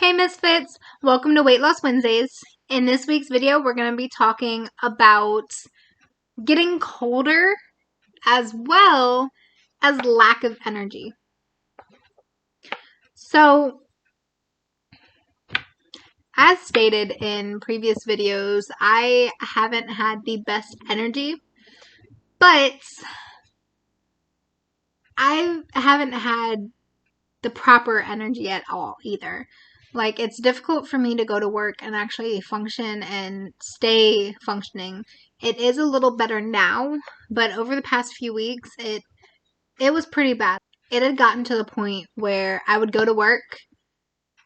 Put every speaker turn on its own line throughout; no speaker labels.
Hey Misfits, welcome to Weight Loss Wednesdays. In this week's video, we're going to be talking about getting colder as well as lack of energy. So, as stated in previous videos, I haven't had the best energy, but I haven't had the proper energy at all either. Like, it's difficult for me to go to work and actually function and stay functioning. It is a little better now, but over the past few weeks, it was pretty bad. It had gotten to the point where I would go to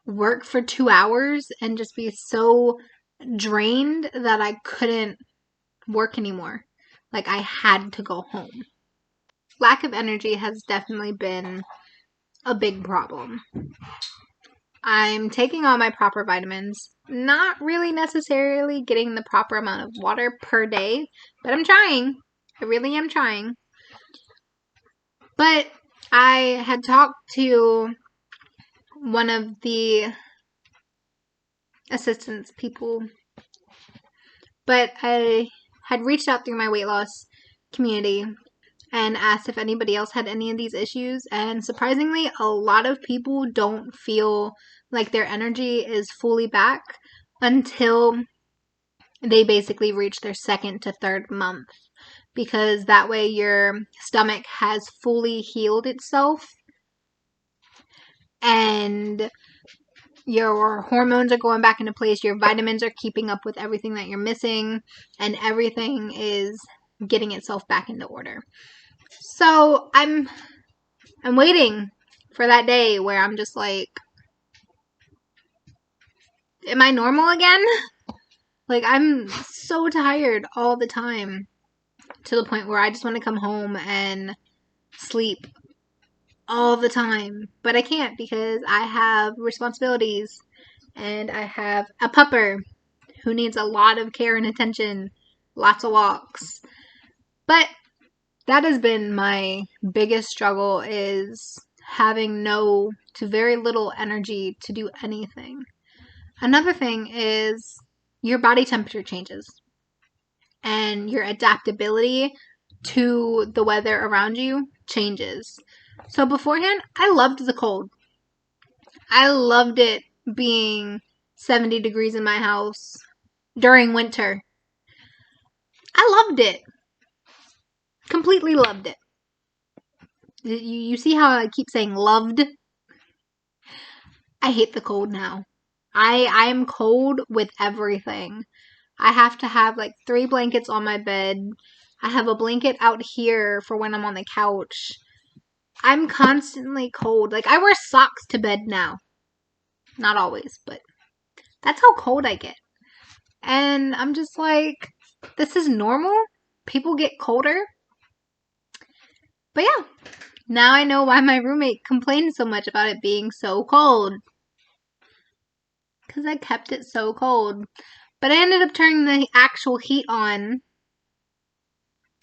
work for 2 hours, and just be so drained that I couldn't work anymore. Like, I had to go home. Lack of energy has definitely been a big problem. I'm taking all my proper vitamins, not really necessarily getting the proper amount of water per day, but I'm trying. I really am trying. But I had talked to one of the assistance people, but I had reached out through my weight loss community and asked if anybody else had any of these issues, and surprisingly, a lot of people don't feel like their energy is fully back until they basically reach their second to third month, because that way your stomach has fully healed itself and your hormones are going back into place, your vitamins are keeping up with everything that you're missing, and everything is getting itself back into order. So I'm waiting for that day where I'm just like, am I normal again? Like, I'm so tired all the time, to the point where I just want to come home and sleep all the time. But I can't, because I have responsibilities and I have a pupper who needs a lot of care and attention, lots of walks. But that has been my biggest struggle, is having no to very little energy to do anything. Another thing is your body temperature changes and your adaptability to the weather around you changes. So beforehand, I loved the cold. I loved it being 70 degrees in my house during winter. I loved it. Completely loved it. You see how I keep saying loved? I hate the cold now. I'm cold with everything. I have to have like 3 blankets on my bed. I have a blanket out here for when I'm on the couch. I'm constantly cold. Like, I wear socks to bed now. Not always, but that's how cold I get. And I'm just like, this is normal? People get colder? But yeah, now I know why my roommate complained so much about it being so cold. Because I kept it so cold. But I ended up turning the actual heat on.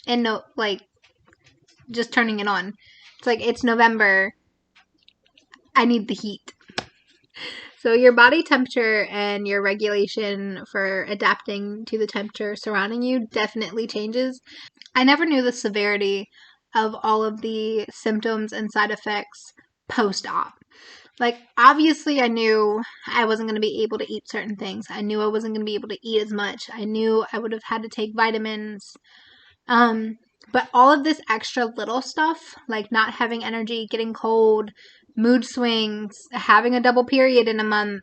And no, like, just turning it on. It's like, it's November. I need the heat. So your body temperature and your regulation for adapting to the temperature surrounding you definitely changes. I never knew the severity of all of the symptoms and side effects post-op. Like, obviously I knew I wasn't going to be able to eat certain things. I knew I wasn't going to be able to eat as much. I knew I would have had to take vitamins. But all of this extra little stuff, like not having energy, getting cold, mood swings, having a double period in a month,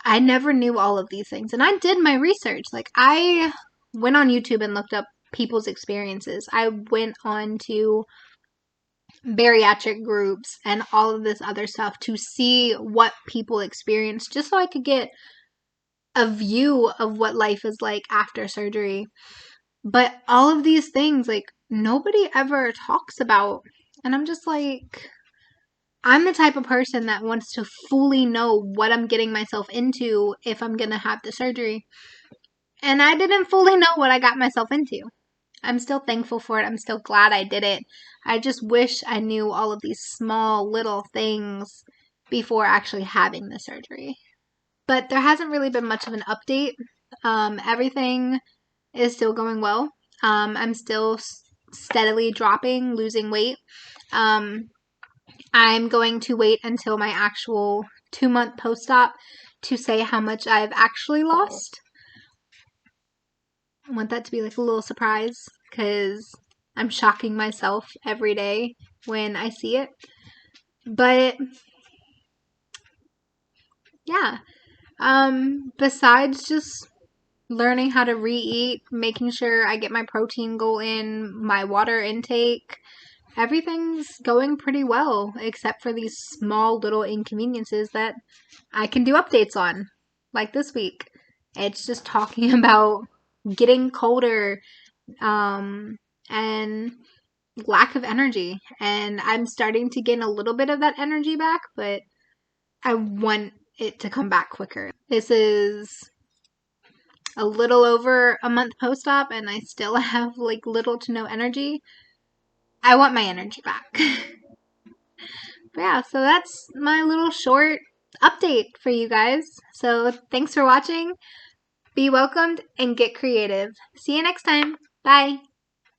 I never knew all of these things. And I did my research. Like, I went on YouTube and looked up people's experiences. I went on to bariatric groups and all of this other stuff to see what people experience, just so I could get a view of what life is like after surgery. But all of these things, like, nobody ever talks about. And I'm just like, I'm the type of person that wants to fully know what I'm getting myself into if I'm going to have the surgery. And I didn't fully know what I got myself into. I'm still thankful for it. I'm still glad I did it. I just wish I knew all of these small little things before actually having the surgery. But there hasn't really been much of an update. Everything is still going well. I'm still steadily dropping, losing weight. I'm going to wait until my actual 2-month post-op to say how much I've actually lost. I want that to be like a little surprise because I'm shocking myself every day when I see it. But yeah, besides just learning how to re-eat, making sure I get my protein goal in, my water intake, everything's going pretty well, except for these small little inconveniences that I can do updates on, like this week. It's just talking about getting colder, and lack of energy. And I'm starting to gain a little bit of that energy back, but I want it to come back quicker. This is a little over a month post-op and I still have like little to no energy. I want my energy back. But yeah, so that's my little short update for you guys. So thanks for watching. Be welcomed and get creative. See you next time. Bye.